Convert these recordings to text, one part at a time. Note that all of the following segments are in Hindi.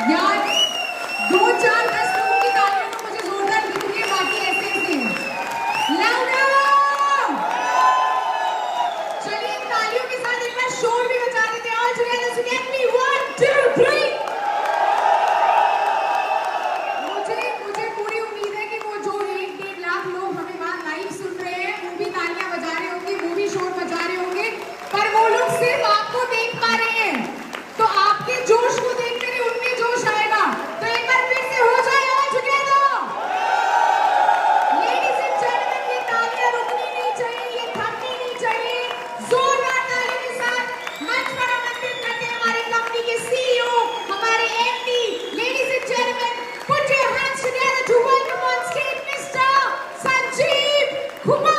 यार 2-4-10 लोगों की तालियां तो मुझे जोरदार दिख रही है, बाकी ऐसे ऐसे हैं। Louder! चलिए तालियों के साथ एक बार शोर भी बजा देते हैं। All together, so get me 1, 2, 3. मुझे पूरी उम्मीद है कि वो जो 1-1.5 लाख लोग हमें वहाँ लाइव सुन रहे हैं, वो भी तालियां बजा रहे होंगे, वो भी शोर बजा रहे होंगे, पर वो लोग सिर्फ आपको देख पा रहे हैं। तो आपके जोश को देखकर ही उनमें जोश आएगा। तो एक बार फिर से हो जाए all together. Ladies and gentlemen, ये तालियां रुकनी नहीं चाहिए, ये थमनी नहीं चाहिए। जोरदार तालियों के साथ मंच पर आमंत्रित करते हैं हमारी कंपनी के CEO, हमारे MD. Ladies and gentlemen, put your hands together to welcome on stage Mr. Sanjeev Kumar.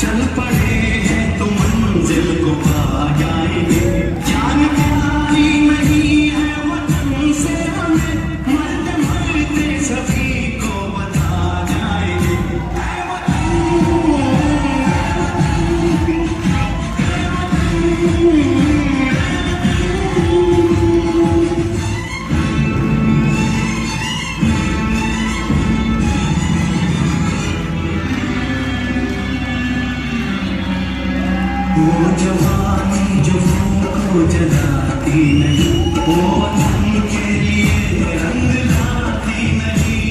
चल पड़े हैं तो मंजिल को पा जाएंगे। जान प्यारी नहीं है वतन से हमें, मरते मरते सभी को बता जाएंगे। वो जवानी जो को जलाती नहीं, वो वतन के लिए रंग लाती नहीं।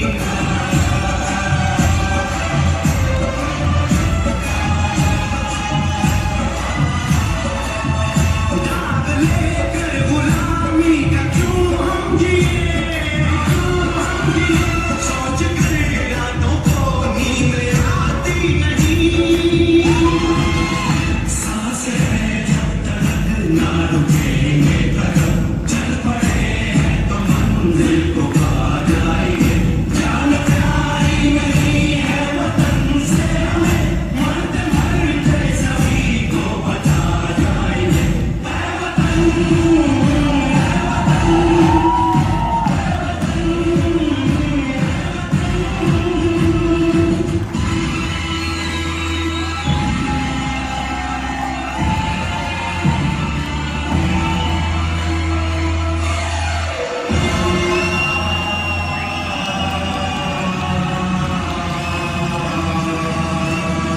दाग लेकर गुलामी का क्यों हम जिए, सोच कर रातों को नींद आती नहीं। सांस है जब तक ना रुकेंगे कदम, चल पड़े हैं तो मंजिल को पा जाएंगे। जान प्यारी नहीं है वतन से हमें, मरते मरते सभी को बता जाएंगे।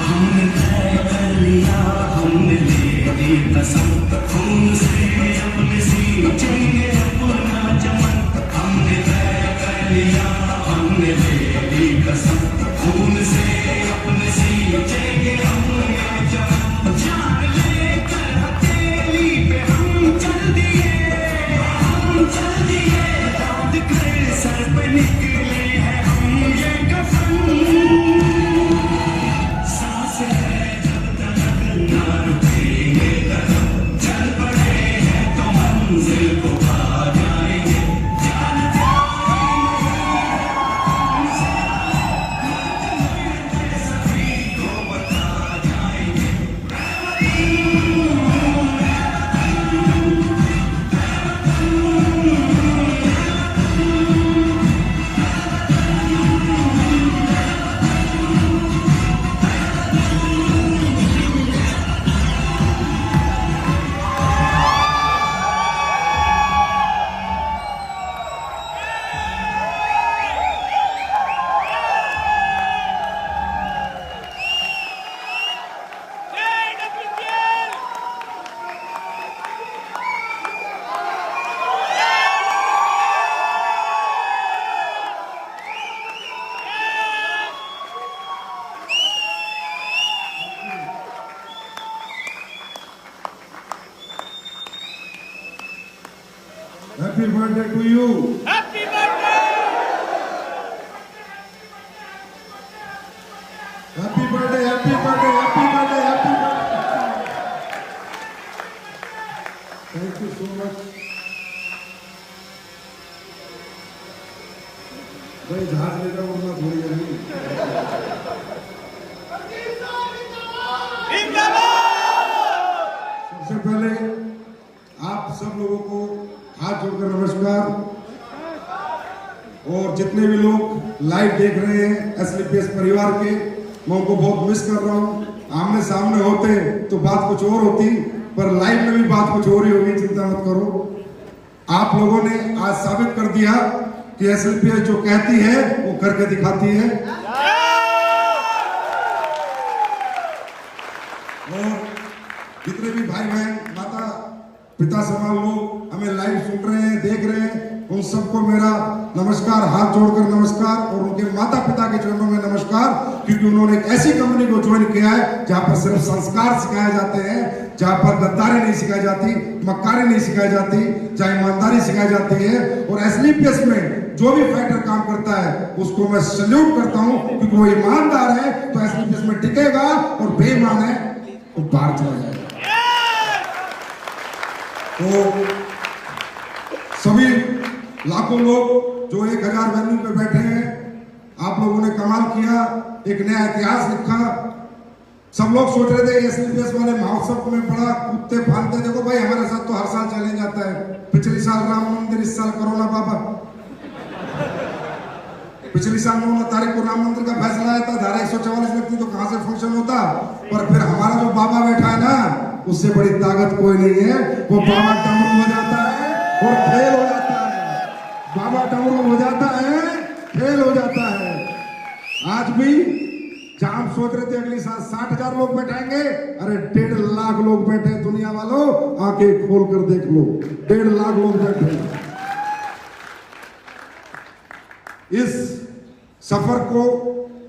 हमने तय कर लिया, हमने ले ली कसम, खून से अपने सींचेंगे अपना चमन। हमने तय कर लिया, हमने ले ली कसम, खून से अपने सींचेंगे अपना चमन। जान लेकर हथेली पे हम चल दिए, बांध कर सर पे निकले हैं हम ये कफन। सांस है जब तक ना रुकेंगे कदम, चल पड़े हैं तो मंजिल को पा जाएंगे। जान सभी को बता जाएंगे। Happy birthday to you. Happy birthday! Happy birthday, happy birthday, happy birthday, happy birthday. Thank you so much. भाई जहाज लेकर उड़ना भूल गया नहीं। सबसे पहले आप सब लोगों को हाथ जोड़कर नमस्कार। और जितने भी लोग लाइव देख रहे हैं एसलीपीएस परिवार के, मैं उनको बहुत मिस कर रहा हूँ। आमने सामने होते तो बात कुछ और होती, पर लाइव में भी बात कुछ और ही होगी, चिंता मत करो। आप लोगों ने आज साबित कर दिया कि एसलीपीएस जो कहती है वो करके दिखाती है। और जितने भी भाई बहन, माता पिता समान लोग हमें लाइव सुन रहे हैं, देख रहे हैं, उन सबको मेरा नमस्कार, हाथ जोड़कर नमस्कार, और उनके माता पिता के चरणों में नमस्कार, क्योंकि उन्होंने एक ऐसी कंपनी को ज्वाइन किया है जहां पर सिर्फ संस्कार सिखाए जाते हैं, जहां पर गद्दारी नहीं सिखाई जाती, मक्कारी नहीं सिखाई जाती, जहां ईमानदारी सिखाई जाती है। और एसलीपीएस में जो भी फाइटर काम करता है उसको मैं सल्यूट करता हूं, क्योंकि वो ईमानदार है तो एसलीपीएस में टिकेगा, और बेईमान है तो बाहर चला जाएगा। तो सभी लाखों लोग जो 1000 वेन्यू पे बैठे हैं, आप लोगों ने कमाल किया, एक नया इतिहास लिखा। सब लोग सोच रहे थे एसलीपीएस वाले महोत्सव में बड़ा कूदते फांदते, देखो भाई हमारे साथ तो हर साल चले जाता है। पिछले साल राम मंदिर, इस साल कोरोना बाबा। पिछली साल 9 तारीख को राम मंदिर का फैसला आया था, धारा 144 लगती तो कहां से फंक्शन होता। पर फिर हमारा जो बाबा बैठा है ना, उससे बड़ी ताकत कोई नहीं है। वो बाबा डमरू हो जाता है और खेल हो जाता है, बाबा डमरू हो जाता है, खेल हो जाता है। आज भी जहां हम सोच रहे थे अगली साल 60,000 लोग बैठाएंगे, अरे 1.5 लाख लोग बैठे। दुनिया वालों आंखें खोल कर देख लो, 1.5 लाख लोग बैठे। इस सफर को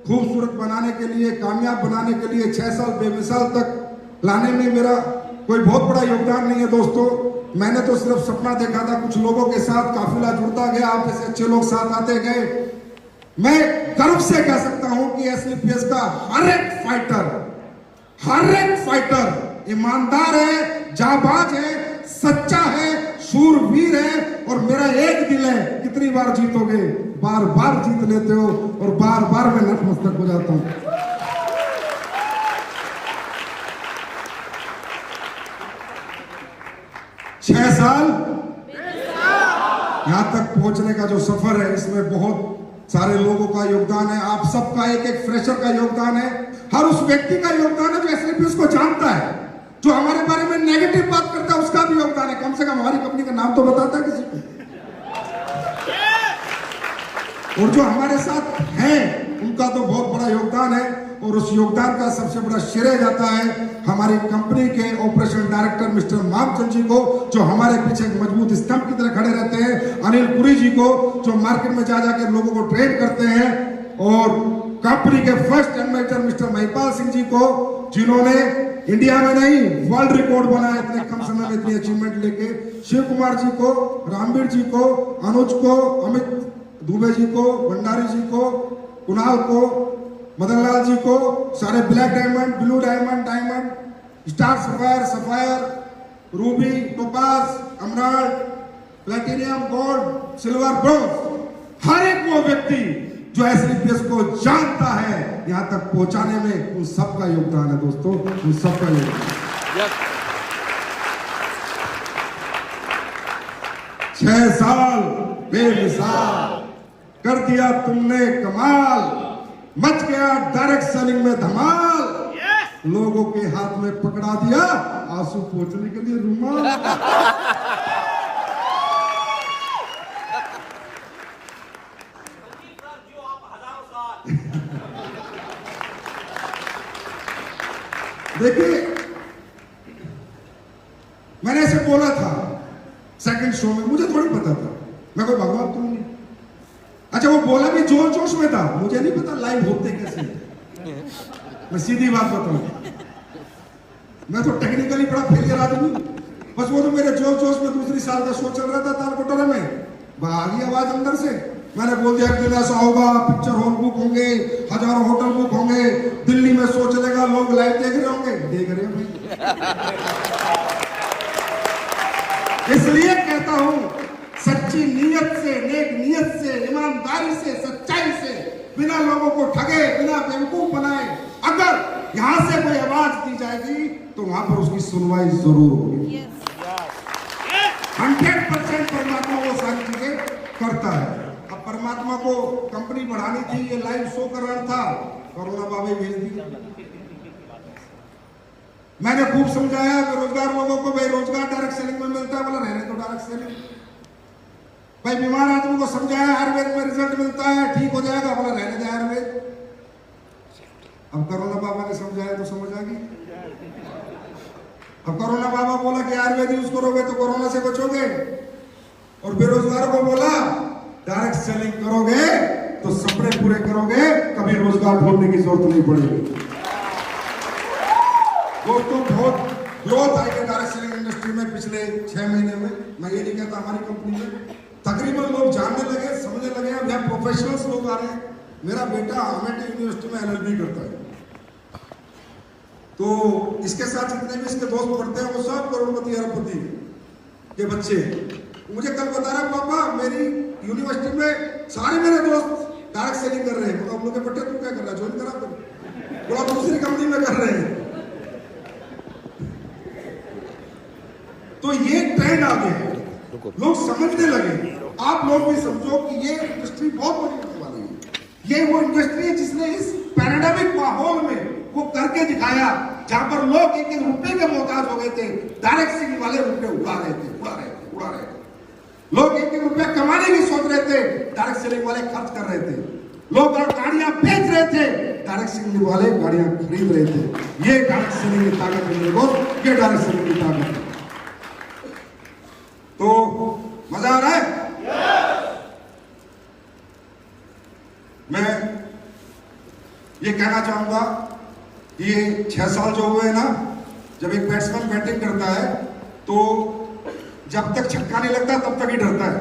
खूबसूरत बनाने के लिए, कामयाब बनाने के लिए 6 साल बेमिसाल तक लाने में मेरा कोई बहुत बड़ा योगदान नहीं है दोस्तों। मैंने तो सिर्फ सपना देखा था, कुछ लोगों के साथ काफिला जुड़ता गया, आप जैसे अच्छे लोग साथ आते गए। मैं गर्व से कह सकता हूं कि एसलीपीएस का हर एक फाइटर ईमानदार है, जाबाज है, सच्चा है, शूरवीर है। और मेरा एक दिल है, कितनी बार जीतोगे? बार बार जीत लेते हो, और बार बार मैं नतमस्तक हो जाता हूं। 6 साल यहां तक पहुंचने का जो सफर है, इसमें बहुत सारे लोगों का योगदान है। आप सबका, एक फ्रेशर का योगदान है, हर उस व्यक्ति का योगदान है जो एसलीपीएस को जानता है, जो हमारे बारे में नेगेटिव बात करता है, उसका भी योगदान है। कम से कम हमारी कंपनी का नाम तो बताता है किसी को। और जो हमारे साथ हैं उनका तो बहुत बड़ा योगदान है, और उस योगदान का सबसे बड़ा श्रेय जाता है हमारी कंपनी के ऑपरेशन डायरेक्टर मिस्टर मामचंद जी को, जो हमारे पीछे एक मजबूत स्तंभ की तरह खड़े रहते हैं, अनिल पुरी जी को, जो मार्केट में जा जाकर लोगों को ट्रेन करते हैं, और कंपनी के फर्स्ट एडमिटर मिस्टर महिपाल सिंह जी को, जिन्होंने इंडिया में नहीं वर्ल्ड रिकॉर्ड बनाया इतने कम समय में इतनी अचीवमेंट लेके, शिव कुमार जी को, रामवीर जी को, अनुज को, अमित दुबे जी को, भंडारी जी को, कुणाल को, मदन लाल जी को, सारे black diamond, blue diamond, diamond, star sapphire, sapphire, ruby, topaz, emerald, platinum, gold, silver, bronze, हर एक वो व्यक्ति जो एसलीपीएस को जानता है, यहां तक पहुंचाने में उन सबका योगदान है दोस्तों, उन सबका योगदान। 6 साल बेमिसाल कर दिया तुमने कमाल, मच गया डायरेक्ट सेलिंग में धमाल, लोगों के हाथ में पकड़ा दिया आंसू पोंछने के लिए रुमाल। देखिए, मैंने ऐसे बोला था सेकंड शो में, मुझे थोड़ी पता था, मैं कोई भगवान तो नहीं। अच्छा, वो बोला भी जोर जोश में था, मुझे नहीं पता लाइव होते कैसे। मैं सीधी बात बताऊं, मैं तो टेक्निकली बड़ा फेलियर आदमी। बस वो तो मेरे जोर जोश में दूसरी साल का शो चल रहा था तालकोटरा में, आ गई आवाज अंदर से, मैंने बोल दिया एक दिन ऐसा होगा, पिक्चर हॉल बुक होंगे, हजारों होटल बुक होंगे, दिल्ली में शो चलेगा, लोग लाइव देख रहे होंगे। देख रहे हैं इसलिए कहता हूं, सच्ची नीयत से, नेक नीयत से, ईमानदारी से, सच्चाई से, बिना लोगों को ठगे, बिना बेवकूफ बनाए, अगर यहां से कोई आवाज दी जाएगी तो वहां पर उसकी सुनवाई जरूर होगी। 100% परमात्मा वो सारी चीजें करता है। अब परमात्मा परमात्मा को कंपनी बढ़ानी थी, ये लाइव शो कर रहा था, कोरोना बाबा भेज दी। मैंने खूब समझाया बेरोजगार लोगों को, भाई रोजगार डायरेक्ट सेलिंग में मिलता है, बोला रहने तो डायरेक्ट सेलिंग। भाई बीमार आदमी को समझाया आयुर्वेद में रिजल्ट मिलता है, ठीक हो जाएगा, बोला रहने दे आयुर्वेद। अब कोरोना बाबा ने समझाया तो समझ आ गई। अब कोरोना बाबा बोला कि आयुर्वेद यूज करोगे तो कोरोना से बचोगे, और बेरोजगार को बोला डायरेक्ट सेलिंग करोगे तो सपने पूरे करोगे, कभी रोजगार ढूंढने की जरूरत नहीं पड़ेगी। दोस्तों बहुत ग्रोथ आई है डायरेक्ट सेलिंग इंडस्ट्री में पिछले 6 महीने में। मैं ये नहीं कहता हमारी कंपनी में, तकरीबन लोग जानने लगे, समझने लगे, अब यहाँ प्रोफेशनल्स लोग आ रहे हैं। मेरा बेटा अमेठी यूनिवर्सिटी में LLB करता है, तो इसके साथ जितने भी इसके दोस्त पढ़ते हैं वो सब करोड़पति अरबपति के बच्चे हैं। मुझे कल बता रहा पापा मेरी यूनिवर्सिटी में सारे मेरे दोस्त डायरेक्ट सेलिंग कर रहे हैं। हम लोग के बेटे तू क्या कर रहा है, ज्वाइन करा फिर, बोला दूसरी कंपनी में कर रहे हैं। तो ये ट्रेंड आ गया है, लोग समझने लगे। आप लोग भी समझो कि ये इंडस्ट्री बहुत बड़ी होने वाली है। ये वो इंडस्ट्री है जिसने इस पैंडेमिक माहौल में वो करके दिखाया, जहां पर लोग एक एक रुपए के मोहताज हो गए थे, डायरेक्ट सेलिंग वाले रुपए उड़ा रहे थे। लोग एक एक रुपया कमाने की सोच रहे थे, डायरेक्ट सेलिंग वाले खर्च कर रहे थे। लोग गाड़ियां बेच रहे थे, डायरेक्ट सेलिंग वाले गाड़ियां खरीद रहे थे। ये डायरेक्ट सेलिंग की ताकत है मेरे दोस्त, ये डायरेक्ट सेलिंग की ताकत है। तो मजा आ रहा है? मैं ये कहना चाहूंगा, ये 6 साल जो हुए ना, जब एक बैट्समैन बैटिंग करता है तो जब तक छक्का नहीं लगता तब तक ही डरता है।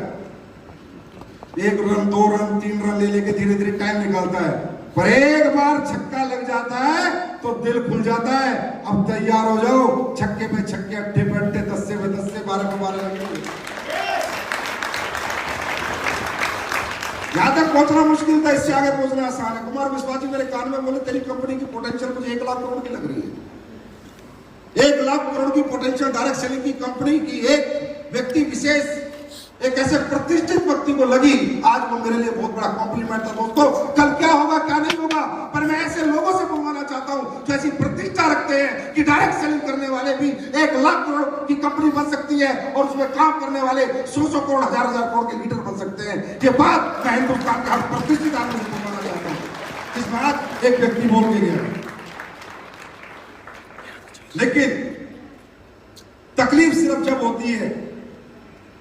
1 रन 2 रन 3 रन ले लेके धीरे धीरे टाइम निकालता है, पर एक बार छक्का लग जाता है तो दिल खुल जाता है। अब तैयार हो जाओ, छक्के पे छक्के, अट्ठे पे अट्ठे, 10 पे 10, 12 पे 12 लगेंगे। यहां तक पहुंचना मुश्किल था, इससे आगे पहुंचना आसान है। कुमार विश्वास जी मेरे कान में बोले तेरी कंपनी की पोटेंशियल मुझे 1 लाख करोड़ की लग रही है। 1 लाख करोड़ की पोटेंशियल डायरेक्ट सेलिंग की कंपनी की एक व्यक्ति विशेष, एक ऐसे प्रतिष्ठित व्यक्ति को लगी। आज वो मेरे लिए बहुत बड़ा कॉम्प्लीमेंट था दोस्तों। कल क्या होगा क्या नहीं होगा, पर मैं ऐसे लोगों से बुलवाना चाहता हूं जो ऐसी प्रतिष्ठा रखते हैं कि डायरेक्ट सेलिंग करने वाले भी 1 लाख करोड़ की कंपनी बन सकती है, और उसमें काम करने वाले 100 करोड़ 1000 करोड़ के लीडर बन सकते हैं। ये बात मैं हिंदुस्तान के हर प्रतिष्ठित आदमी से बुलवाना चाहता हूं। इस बात एक व्यक्ति बोल के गया, लेकिन तकलीफ सिर्फ जब होती है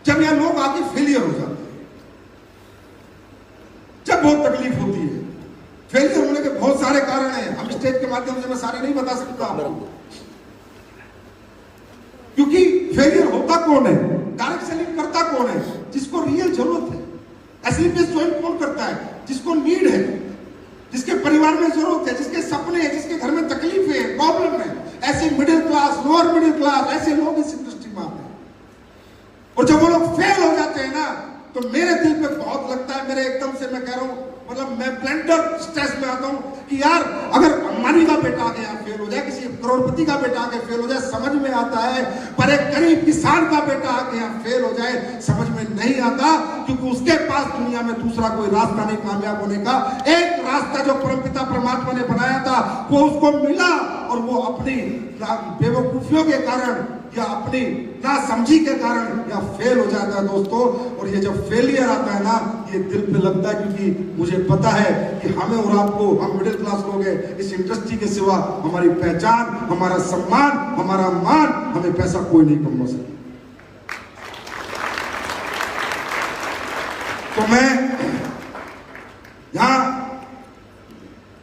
जब यह लोग आके फेलियर हो जाते हैं, जब बहुत तकलीफ होती है। फेलियर होने के बहुत सारे कारण हैं, हम स्टेज के माध्यम से मैं सारे नहीं बता सकता आपको, क्योंकि फेलियर होता कौन है, डायरेक्ट सेलिंग करता कौन है, जिसको रियल जरूरत है। एसलीपीएस ज्वाइन कौन करता है, जिसको नीड है, जिसके परिवार में जरूरत है, जिसके सपने हैं, जिसके घर में तकलीफ है, प्रॉब्लम है। ऐसे middle class, lower middle class, ऐसे लोग इस इंडस्ट्री में आते हैं। और जब वो लोग फेल हो जाते हैं ना, तो मेरे दिल पे बहुत लगता है, मेरे एकदम से मैं कह रहा हूं, मतलब मैं ब्लेंडर स्ट्रेस में आता हूं कि यार अगर अंबानी का बेटा आके यहाँ फेल हो जाए, किसी करोड़पति का बेटा आके फेल हो जाए, समझ में आता है, पर एक गरीब किसान का बेटा आके यहाँ फेल हो जाए समझ में नहीं आता, क्योंकि उसके पास दुनिया में दूसरा कोई रास्ता नहीं कामयाब होने का। एक रास्ता जो परमपिता परमात्मा ने बनाया था वो उसको मिला, और वो अपनी बेवकूफियों के कारण या अपनी नासमझी के कारण या फेल हो जाता है दोस्तों। और ये जब फेलियर आता है ना, ये दिल पे लगता है, क्योंकि मुझे पता है कि हमें और आपको, हम मिडिल क्लास लोग हैं, इस इंडस्ट्री के सिवा हमारी पहचान, हमारा सम्मान, हमारा मान, हमें पैसा कोई नहीं कमा सकता। तो मैं यहां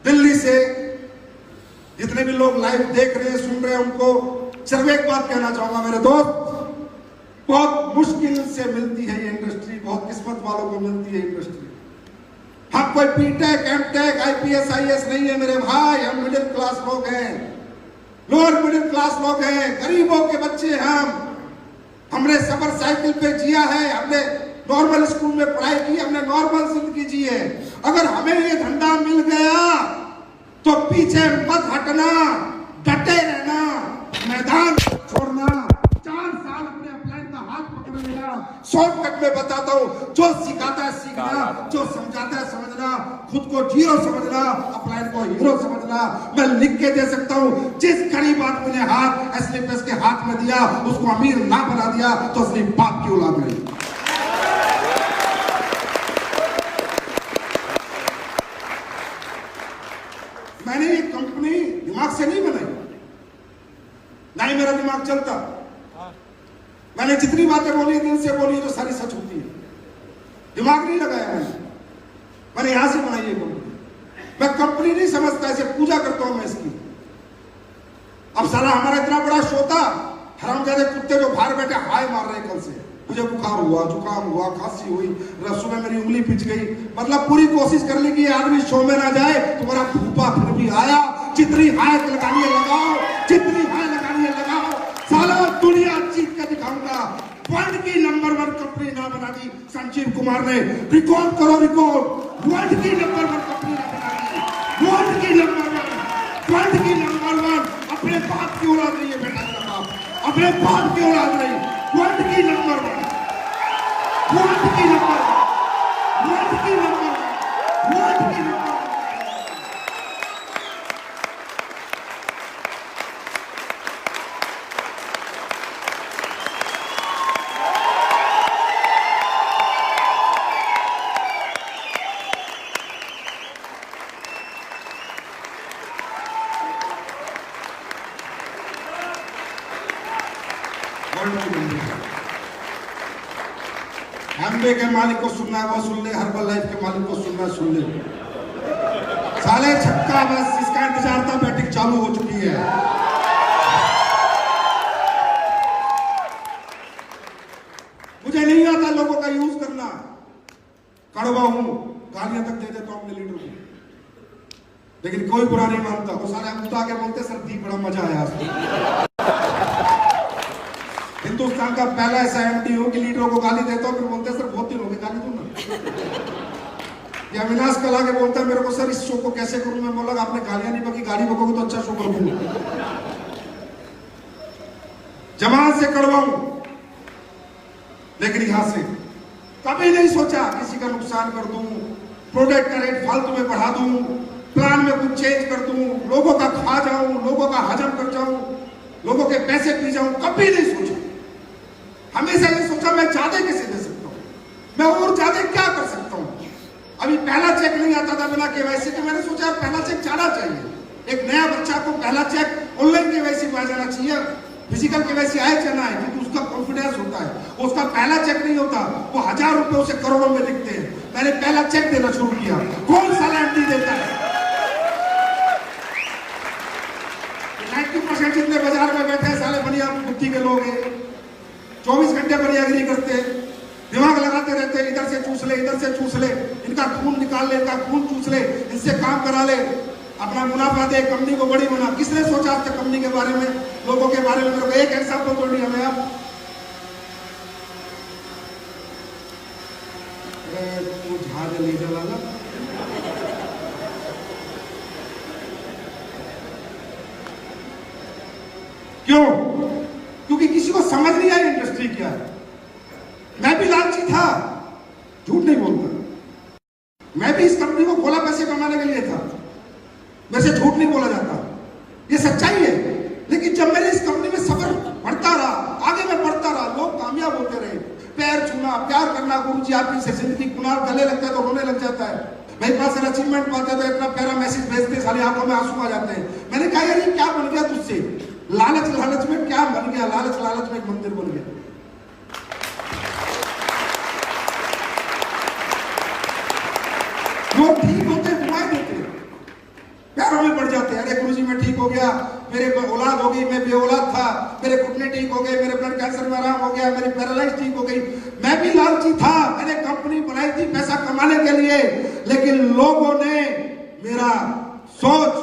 दिल्ली से जितने भी लोग लाइव देख रहे हैं, सुन रहे हैं, उनको सिर्फ एक बात कहना चाहूंगा मेरे दोस्त, बहुत मुश्किल से मिलती है ये इंडस्ट्री, बहुत किस्मत वालों को मिलती है इंडस्ट्री। हम कोई बीटेक, एमटेक, आईपीएस, आईएएस नहीं है मेरे भाई, हम मिडिल क्लास लोग हैं, लोअर मिडिल क्लास लोग हैं, गरीबों के बच्चे हमने सफर साइकिल पे जिया है, हमने नॉर्मल स्कूल में पढ़ाई की, हमने नॉर्मल जिंदगी जी है। अगर हमें ये धंधा मिल गया तो पीछे मत हटना, डटे रहना, मैदान छोड़ना, 4 साल अपने अपलाइन का हाथ पकड़ लेना। शॉर्टकट में बताता हूं, जो सिखाता है सीखना, जो समझाता जीरो समझना, अपलाइन को हीरो समझना। मैं लिख के दे सकता हूँ, जिस गरीब आदमी ने हाथ एसलीपस के हाथ में दिया उसको अमीर ना बना दिया तो असली बाप की औलाद नहीं। मैंने ये कंपनी दिमाग से नहीं बनाई, ना ही मेरा दिमाग चलता। मैंने जितनी बातें बोली दिल से बोली तो सारी सच होती है, दिमाग नहीं लगाया मैंने यहां से बनाई है कंपनी। मैं कंपनी नहीं समझता, इसे पूजा करता हूं मैं इसकी। अब साला हमारा इतना बड़ा शो था, हरामजादे कुत्ते जो बाहर बैठे हाय मार रहे कल से, मुझे बुखार हुआ, जुकाम हुआ, खांसी हुई, सुबह मेरी उंगली पिच गई। मतलब पूरी कोशिश कर ली कि ये आदमी शो में ना जाए, तुम्हारा भूपा फिर भी आया। जितनी हाय लगानी है लगाओ, जितनी हाय लगानी है लगाओ, साला दुनिया जीत कर दिखाऊंगा। वर्ल्ड की नंबर 1 कंपनी ना बना दी संजीव कुमार ने, रिकॉर्ड करो रिकॉर्ड। वर्ल्ड की नंबर 1 कंपनी ना बना दी, वर्ल्ड की नंबर 1, वर्ल्ड की नंबर 1। अपने बाप की औलाद नहीं है बेटा मेरा बाप, अपने बाप की औलाद नहीं, वर्ल्ड की नंबर 1, वर्ल्ड की नंबर 1, वर्ल्ड की नंबर 1, वर्ल्ड की नंबर 1। एमबे के मालिक को सुनना है वो सुन ले, हर्बल लाइफ के मालिक को सुनना सुन ले। साले छक्का बस इसका इंतजार था, बैटिंग चालू हो चुकी है। मुझे नहीं आता लोगों का यूज करना, कड़वा हूं, गालियां तक दे देता हूं अपने लीडर को, लेकिन कोई बुरा नहीं मानता। वो साले मुद्दा के बोलते सर दी बड़ा मजा आया आज। हिंदुस्तान का पहला ऐसा एमडी हो कि लीडरों को गाली देता हूं, फिर बोलते सर बहुत दिन हो गए गाली दूं ना। या अविनाश कल आके बोलता है मेरे को सर इस शो को कैसे करूं। मैं बोला आपने गालियां नहीं बकी, गाली बकोगे तो अच्छा शो करूंगा। जमात से कड़वाऊं, लेकिन यहां से कभी नहीं सोचा किसी का नुकसान कर दूं, प्रोडक्ट का रेट फालतू में बढ़ा दूं, प्लान में कुछ चेंज कर दूं, लोगों का खा जाऊं, लोगों का हजम कर जाऊं, लोगों के पैसे पी जाऊं। कभी नहीं सोचा, हमेशा ये सोचा मैं ज्यादा कैसे दे सकता हूं, मैं और ज्यादा क्या कर सकता हूं। अभी पहला चेक नहीं आता था बिना केवाईसी के, मैंने सोचा पहला चेक जाना चाहिए। एक नया बच्चा को पहला चेक ऑनलाइन केवाईसी में आ जाना चाहिए, फिजिकल केवाईसी आए चलना है, क्योंकि उसका कॉन्फिडेंस होता है। उसका पहला चेक नहीं होता, वो 1000 रुपए उसे करोड़ों में दिखते हैं। मैंने पहला चेक देना शुरू किया। कौन सा एमडी देता है? 90% जितने बाजार में बैठे हैं साले बढ़िया बुद्धि के लोग हैं, 24 घंटे बढ़ियागिरी करते हैं, दिमाग लगाते रहते हैं, इधर से चूस ले, इधर से चूस ले, इनका खून निकाल ले, इनका खून चूस ले, इनसे काम करा ले, अपना मुनाफा दे, कंपनी को बड़ी बना। किसने सोचा आज तक कंपनी के बारे में, लोगों के बारे में? मेरे को एक एग्जाम्पल तो नहीं हमें आप जहाज ले चला। क्यों? क्योंकि किसी को समझ नहीं आई इंडस्ट्री क्या है। मैं भी लालची था, झूठ नहीं बोलता। मैं भी इस कंपनी को खोला पैसे कमाने के लिए था, वैसे झूठ नहीं बोला जाता, ये सच्चाई है। लेकिन जब मैंने इस कंपनी में सफर बढ़ता रहा, आगे मैं बढ़ता रहा, लोग कामयाब होते रहे, पैर छूना, प्यार करना, गुरुजी आपकी से जिंदगी कुनाल गले लगता है तो रोने लग जाता है। मेरे पास अचीवमेंट पाते तो इतना प्यारा मैसेज भेजते, सारी आंखों में आंसू आ जाते हैं। मैंने कहा यार ये क्या बन गया तुझसे? लालच लालच में क्या बन गया? लालच लालच में एक मंदिर बन गया। लोग ठीक होते दुआएं देते, प्यारों में बढ़ जाते हैं। अरे गुरुजी मैं ठीक हो गया, मेरे औलाद हो गई, मैं बेऔलाद था, मेरे घुटने ठीक हो गए, मेरे ब्लड कैंसर में आराम हो गया, मेरी पैरालाइज ठीक हो गई। मैं भी लालची था, मैंने कंपनी बनाई थी पैसा कमाने के लिए, लेकिन लोगों ने मेरा सोच,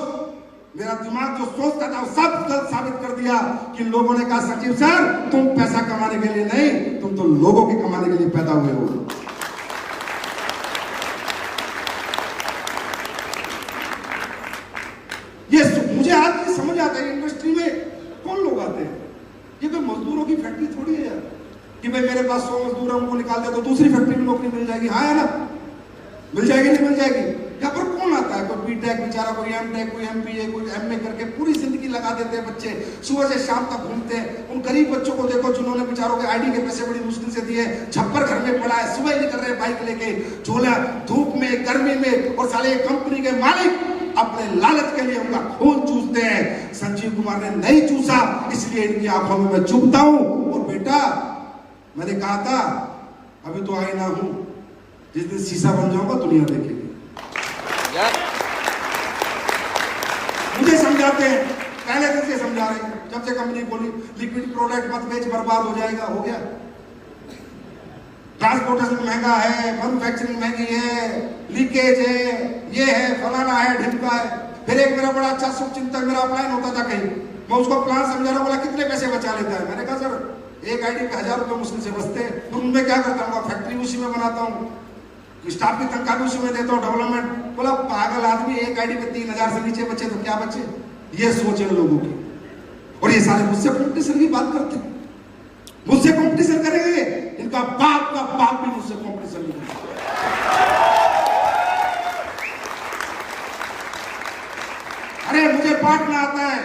मेरा दिमाग जो सोचता था वो सब गलत साबित कर दिया। कि लोगों ने कहा संजीव सर तुम पैसा कमाने के लिए नहीं, तुम तो लोगों के कमाने के लिए पैदा हुए हो। ये मुझे आज नहीं समझ आता है इंडस्ट्री में कौन लोग आते हैं। ये कोई मजदूरों की फैक्ट्री थोड़ी है यार कि भाई मेरे पास 100 मजदूर है, उनको निकाल दे तो दूसरी फैक्ट्री में नौकरी मिल जाएगी। हाँ है ना, मिल जाएगी नहीं मिल जाएगी। यहाँ पर कौन आता बीटेक, बेचारा कोई एमटेक, कोई एमबीए, कोई एमए करके पूरी जिंदगी लगा देते हैं बच्चे, सुबह से शाम तक घूमते हैं। उन गरीब बच्चों को देखो जिन्होंने बेचारों के आईडी के पैसे बड़ी मुश्किल से दिए, छप्पर घर में पड़ा है, सुबह निकल रहे बाइक लेके, झोला धूप में गर्मी में, और साले कंपनी के मालिक अपने लालच के लिए उनका खून चूसते हैं। संजीव कुमार ने नहीं चूसा, इसलिए इनकी आंखों में मैं चुभता हूं। और बेटा, मैंने कहा था अभी तो आईना हूं, जिस दिन शीशा बन जाऊंगा दुनिया देखेगी। मुझे समझाते हैं, पहले दिन से समझा रहे हैं, जब से कंपनी खोली, लिक्विड प्रोडक्ट मत बेच, बर्बाद हो जाएगा। हो गया। ट्रांसपोर्टेशन महंगा है, मैन्युफैक्चरिंग महंगी है, लीकेज है, ये है, फलाना है, ढिमका है। फिर एक मेरा बड़ा अच्छा शुभचिंतक मेरा अपलाइन होता था कहीं, मैं उसको प्लान समझा रहा, बोला कितने पैसे बचा लेता है? मैंने कहा सर एक आईडी पे 1000 रुपए मुश्किल से बचते हैं, तो उनमें क्या करता हूँ, फैक्ट्री उसी में बनाता हूँ, स्टाफ की तनख्वाह भी उसी में देता हूँ, डेवलपमेंट। बोला पागल आदमी, एक आईडी पे 3000 से नीचे बचे तो क्या बचे? ये सोच है लोगों की। और ये सारे मुझसे कॉम्पिटिशन की बात करते हैं, मुझसे कॉम्पिटिशन करेंगे, इनका बाप का बाप भी मुझसे कॉम्पिटिशन नहीं करेगा। अरे मुझे बांटना आता है,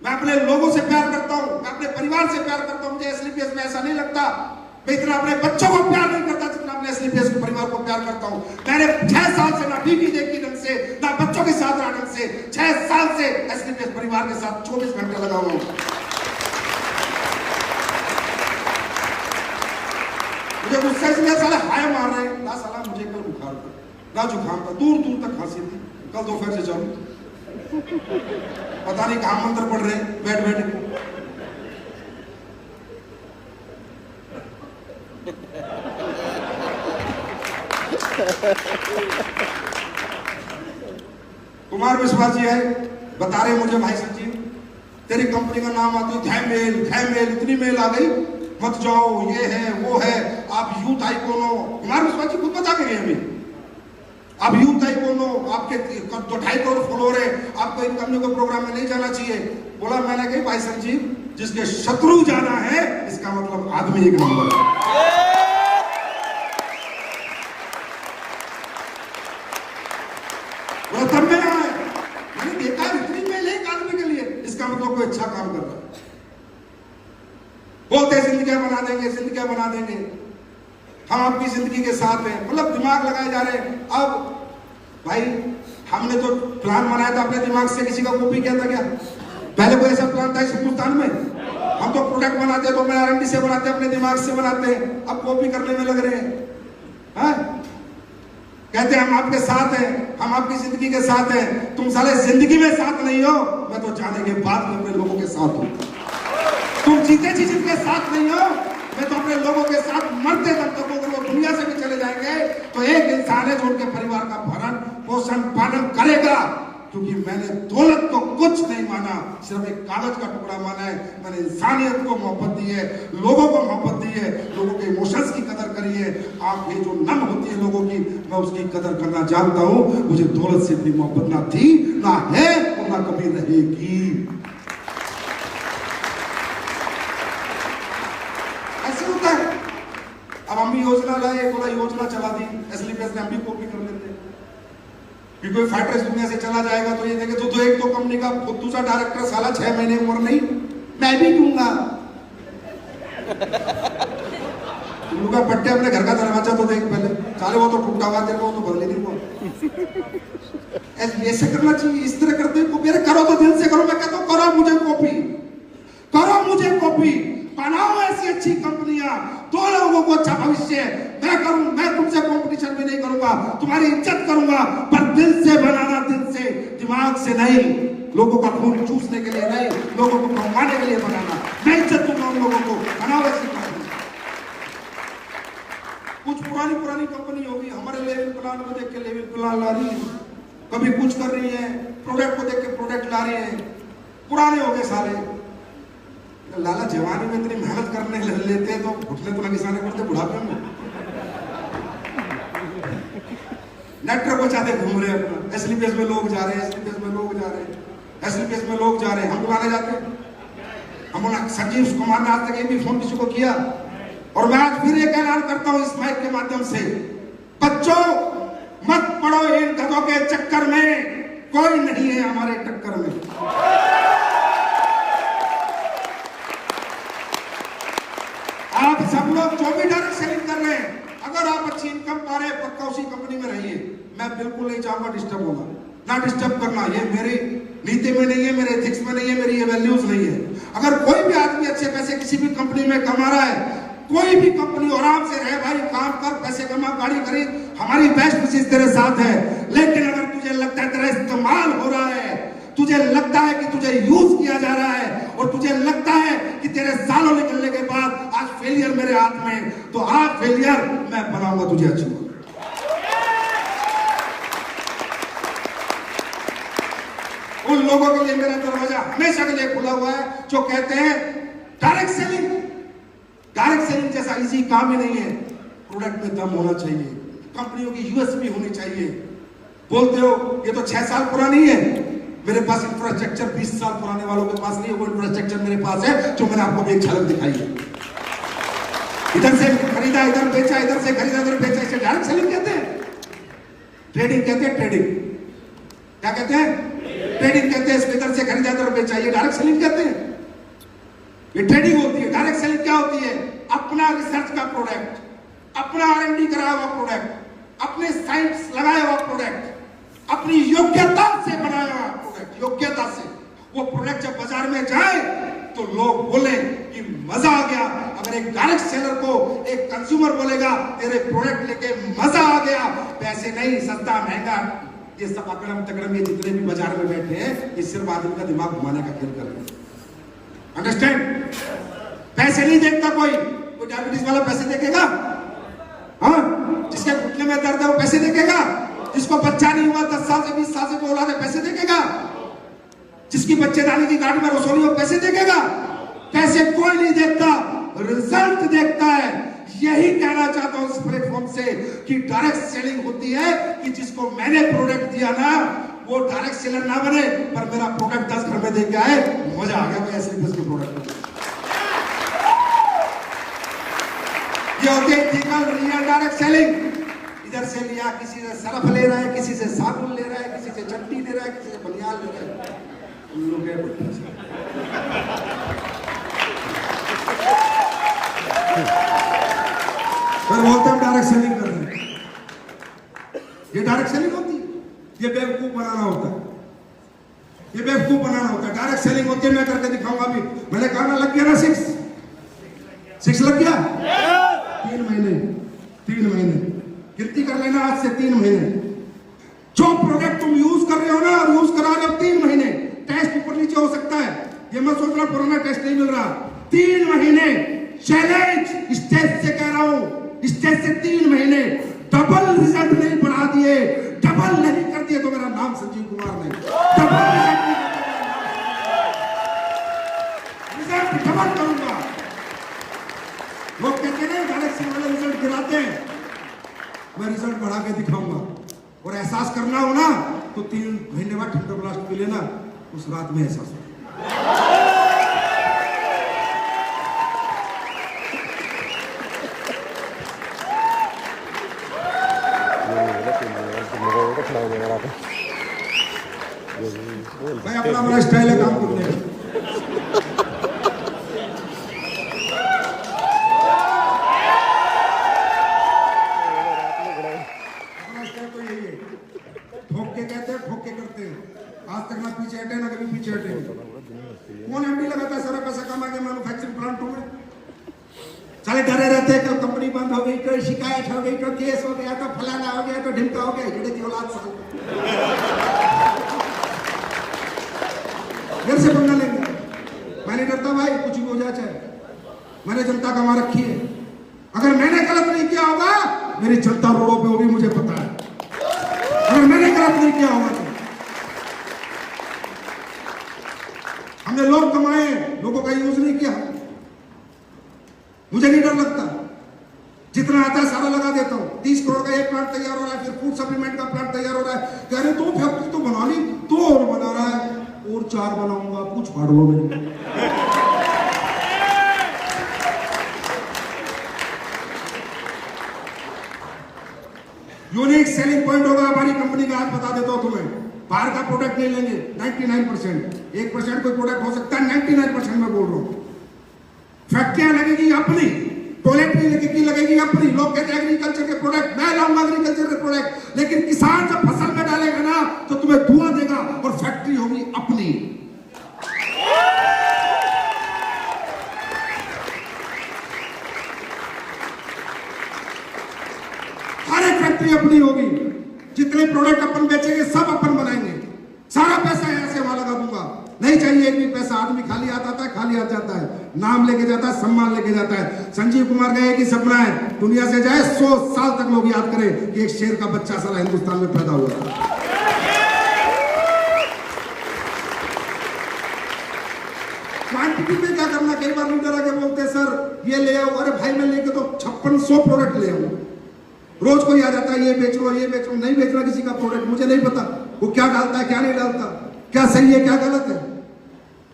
मैं अपने लोगों से प्यार करता हूं, मैं अपने परिवार से प्यार करता हूं। मुझे एसलीपीएस में ऐसा नहीं लगता मैं इतना अपने बच्चों को प्यार नहीं करता जितना अपने एसलीपीएस के परिवार को प्यार करता हूं। मैंने 6 साल से ना टीवी देखी ढंग से, ना बच्चों के साथ रहा ढंग से, 6 साल से एसलीपीएस परिवार के साथ 24 घंटे लगा हुआ हूं। मुझे गुस्सा इसलिए साले हाय मार रहे हैं, ना साला मुझे कल बुखार था, ना जुकाम था, दूर दूर तक खांसी थी, कल दोपहर से चालू, पता नहीं कहां मंत्र पढ़ रहे बैठ बैठ के। कुमार विश्वास जी है, बता रहे मुझे भाई संजीव तेरी कंपनी का नाम आती है, इतनी मेल आ गई, मत जाओ, ये है वो है, आप यूथ आइकॉन हो। कुमार विश्वास जी खुद बता के गए हमें, आप यूथ आइकॉन हो, आपके 2.5 करोड़ फॉलोअर है, आपको इन कंपनी के प्रोग्राम में नहीं जाना चाहिए। बोला मैंने कही भाई संजीव जिसके शत्रु जाना है इसका मतलब आदमी एक नंबर है। तब में आए, मैंने देखा इतनी मेल है एक आदमी के लिए, इसका मतलब कोई अच्छा काम कर रहा है। बोलते जिंदगियां बना देंगे, जिंदगियां बना देंगे, हम आपकी जिंदगी के साथ हैं, मतलब दिमाग लगाए जा रहे हैं। अब भाई हमने तो प्लान बनाया था अपने दिमाग से, किसी का कॉपी किया था क्या? पहले कोई ऐसा प्लान था इस हिंदुस्तान में? हम तो प्रोडक्ट बनाते तो अपने R&D से बनाते, अपने दिमाग से बनाते, अब कॉपी करने में लग रहे हैं। हाँ? कहते हैं हम आपके साथ हैं, हम आपकी जिंदगी के साथ हैं। तुम साले जिंदगी में साथ नहीं हो, मैं तो जाने के बाद में अपने लोगों के साथ हूं। तुम जीते जी जिनके साथ नहीं हो, मैं तो अपने लोगों के साथ मरते दम तक, अगर वो दुनिया से भी चले जाएंगे तो एक इंसान है जो उनके परिवार का भरण पोषण पालन करेगा। क्योंकि मैंने दौलत को कुछ नहीं माना, सिर्फ एक कागज का टुकड़ा माना है। मैंने इंसानियत को मोहब्बत दी है, लोगों को मोहब्बत दी है, लोगों के इमोशंस की कदर करी है। आप ये जो नम होती है लोगों की, मैं उसकी कदर करना जानता हूं। मुझे दौलत से इतनी मोहब्बत ना थी, ना है और ना कभी रहेगी। ऐसे होता है। अब हम भी योजना लाए, थोड़ा योजना चला दी, एसलीपीएस ने हम भी कॉपी कर लेते हैं कि कोई फाइटर दुनिया से चला जाएगा तो ये देखे तो एक तो कंपनी का दूसरा डायरेक्टर साला 6 महीने उम्र नहीं, मैं भी दूंगा। तुम लोग का पट्टे अपने घर का दरवाजा तो देख पहले, साले वो तो टूटा हुआ तेरे को तो बदले नहीं हुआ। ऐसे करना चाहिए, इस तरह करते हो मेरे करो तो दिल से करो। मैं कहता हूँ करो मुझे कॉपी, करो मुझे कॉपी, बनाओ ऐसी अच्छी कंपनियां, दो लोगों को अच्छा भविष्य मैं करूं। मैं तुमसे कंपटीशन भी नहीं करूंगा, तुम्हारी इज्जत करूंगा, पर दिल से बनाना, दिल से, दिमाग से नहीं। लोगों का खून चूसने के लिए नहीं, लोगों को कमाने के लिए बनाना। मैं इज्जत दूंगा उन लोगों को, बनाओ ऐसी कंपनी। कुछ पुरानी कंपनी होगी, हमारे लेवल प्लान को देख के लेवल प्लान ला रही है, कभी कुछ कर रही है, प्रोडक्ट को देख के प्रोडक्ट ला रही है। पुराने हो गए सारे। लाला जवानी में इतनी मेहनत करने लेते हैं तो घुटने तो किसाने करते बुढ़ापे में। नेटवर्क को चाहते घूम रहे अपना, एसलीपीएस में लोग जा रहे हैं, एसलीपीएस में लोग जा रहे हैं, एसलीपीएस में लोग जा रहे हैं। हम बुलाने जाते हैं, हम संजीव कुमार ने आज तक एक भी फोन किसी को किया। और मैं आज फिर एक ऐलान करता हूं इस माइक के माध्यम से, बच्चों मत पढ़ो इन गधों पैसों के चक्कर में कोई नहीं है हमारे टक्कर में। आप सब लोग जो भी डायरेक्ट सेलिंग कर रहे हैं, अगर आप अच्छी इनकम पा रहे हैं, पक्का उसी कंपनी में रहिए। मैं बिल्कुल नहीं चाहूंगा डिस्टर्ब होना, ना डिस्टर्ब करना। ये मेरी नीति में नहीं है, मेरे एथिक्स में नहीं है, मेरी ये वैल्यूज नहीं है। अगर कोई भी आदमी अच्छे पैसे किसी भी कंपनी में कमा रहा है, कोई भी कंपनी आराम से रहे भाई, काम कर, पैसे कमा, गाड़ी खरीद, हमारी बेस्ट विशेष तेरे साथ है। लेकिन अगर तुझे लगता है तेरा इस्तेमाल हो रहा है, तुझे लगता है कि तुझे यूज किया जा रहा है, और तुझे लगता है कि तेरे सालों निकलने के बाद आज फेलियर मेरे हाथ में, तो आज फेलियर मैं बनाऊंगा तुझे अच्छी। उन लोगों के लिए मेरा दरवाजा हमेशा के लिए खुला हुआ है जो कहते हैं डायरेक्ट सेलिंग जैसा इजी काम ही नहीं है। प्रोडक्ट में दम होना चाहिए, कंपनियों की यूएसपी होनी चाहिए। बोलते हो ये तो 6 साल पुरानी है, मेरे पास इंफ्रास्ट्रक्चर 20 साल पुराने वालों के पास नहीं है। वो इंफ्रास्ट्रक्चर मेरे पास है जो मैंने आपको एक झलक दिखाई है। इधर से खरीदा, इधर बेचा, इधर से खरीदा, इधर बेचा, इसे डायरेक्ट सेलिंग कहते हैं। ट्रेडिंग कहते हैं, ट्रेडिंग क्या कहते हैं? ट्रेडिंग कहते हैं। इधर से खरीदा, इधर बेचा, ये डायरेक्ट सेलिंग कहते हैं। ये ट्रेडिंग होती है। डायरेक्ट सेलिंग क्या होती है? अपना रिसर्च का प्रोडक्ट, अपना R&D कराया हुआ प्रोडक्ट, अपने साइंस लगाया हुआ प्रोडक्ट, अपनी योग्यता से बनाया हुआ प्रोडक्ट, योग्यता से वो प्रोडक्ट जब बाजार में जाए तो लोग बोले कि मजा आ गया। अगर एक डायरेक्ट सेलर को एक कंज्यूमर बोलेगा तेरे प्रोडक्ट लेके मजा आ गया, पैसे नहीं, सस्ता महंगा, ये सब अकड़म तकड़म ये जितने भी बाजार में बैठे हैं, ये सिर्फ आदमी का दिमाग घुमाने का खेल कर रहे हैं। अंडरस्टैंड? पैसे नहीं देखता कोई डायबिटीज वाला पैसे देखेगा? हाँ, जिसके घुटने में दर्द है वो पैसे देखेगा? जिसको बच्चा नहीं हुआ 10 साल से 20 साल से औलाद है, पैसे देखेगा? जिसकी बच्चेदानी की गाड़ी में रसोई हो, पैसे देखेगा? पैसे कोई नहीं देखता, रिजल्ट देखता है। यही कहना चाहता हूं इस प्लेटफॉर्म से कि डायरेक्ट सेलिंग होती है कि जिसको मैंने प्रोडक्ट दिया ना, वो डायरेक्ट सेलर ना बने, पर मेरा प्रोडक्ट 10 घर में दे के आए, मजा आ गया। ऐसे के प्रोडक्ट ये होती है इथिकल रियल डायरेक्ट सेलिंग। इधर से लिया, किसी से सरफ ले रहा है, किसी से साबुन ले रहा है, किसी से चट्टी ले रहा है, किसी से बनियान ले रहा है। उन लोग फिर बोलते हैं डायरेक्ट सेलिंग कर रहे हैं। ये डायरेक्ट सेलिंग होती है, ये बेवकूफ बनाना होता है, ये बेवकूफ बनाना होता है। डायरेक्ट सेलिंग होती है, मैं करके दिखाऊंगा अभी। मैंने कहा ना, लग गया ना 6 लग गया। 3 महीने गिनती कर लेना, आज से 3 महीने। जो प्रोडक्ट तुम यूज कर रहे हो ना, और यूज करा रहे हो 3 महीने, टेस्ट ऊपर नीचे हो सकता है, ये मत सोचना पुराना टेस्ट नहीं मिल रहा। 3 महीने चैलेंज, स्टेज से कह रहा हूं, स्टेज से 3 महीने डबल रिजल्ट नहीं बढ़ा दिए, डबल नहीं कर दिए तो मेरा नाम संजीव कुमार नहीं। डबल रिजल्ट डबल करूंगा। लोग कहते हैं डायरेक्ट सेलिंग वाले रिजल्ट गिराते हैं, मैं रिजल्ट बढ़ा के दिखाऊंगा। और एहसास करना हो ना तो 3 महीने बाद ठंडा ब्लास्ट पी लेना, उस रात में एहसास हो। भाई अपना बड़ा स्टाइल है काम करने का। आज तक ना पीछे हटे, ना कभी पीछे हटे। कौन एमडी लगाता है सारा पैसा कमा के मैन्युफैक्चरिंग प्लांटों में? साले डरे रहते हैं, कल कंपनी बंद हो गई तो शिकायत हो गई तो केस हो गया तो फलाना हो गया तो ढिमका हो गया। जड़े की औलाद साल घर से पंगा लेंगे। मैं नहीं डरता भाई, कुछ भी हो जाए चाहे। मैंने जनता कमा रखी है, अगर मैंने गलत नहीं किया होगा मेरी जनता रोडों पे होगी, मुझे पता है। अगर मैंने गलत नहीं किया होगा तो हमने लोग कमाए, लोगों का यूज नहीं किया। मुझे नहीं डर लगता, जितना आता है सारा लगा देता हूं। 30 करोड़ का एक प्लांट तैयार हो रहा है, फिर फूड सप्लीमेंट का प्लांट तैयार हो रहा है। कह रहे तो फैक्ट्री तो बना ली, तो और बना रहा है, और 4 बनाऊंगा, कुछ फाड़ लो मेरे। यूनिक सेलिंग पॉइंट होगा हमारी कंपनी का। बात बता देता हूँ तुम्हें, बाहर का प्रोडक्ट नहीं लेंगे 99%, 1% कोई प्रोडक्ट हो सकता है, 99% मैं बोल रहा हूँ। फैक्ट्रियां लगेगी अपनी, टॉयलेटरी लगेगी अपनी। लोग कहते हैं एग्रीकल्चर के प्रोडक्ट, मैं लाऊंगा एग्रीकल्चर के प्रोडक्ट, लेकिन किसान जब फसल में डालेगा ना तो तुम्हें धुआं देगा और फैक्ट्री होगी अपनी। हर एक फैक्ट्री अपनी होगी, जितने प्रोडक्ट अपन बेचेंगे सब अपन बनाएंगे, सारा पैसा यहां से वहां लगा दूंगा, नहीं चाहिए एक भी पैसा। आदमी खाली हाथ आता है, खाली हाथ जाता है, नाम लेके जाता है, सम्मान लेके जाता है। संजीव कुमार का एक ही सपना है, दुनिया से जाए 100 साल तक लोग याद करें कि एक शेर का बच्चा सारा हिंदुस्तान में पैदा हुआ था। क्वांटिटी में क्या करना, कई बार लीडर आके बोलते हैं सर ये ले आओ, अरे भाई मैं लेके तो 5600 प्रोडक्ट ले आऊं, रोज कोई आ जाता है ये बेच लो ये बेच लो। नहीं बेचना किसी का प्रोडक्ट, मुझे नहीं पता वो क्या डालता है क्या नहीं डालता, क्या सही है क्या गलत है।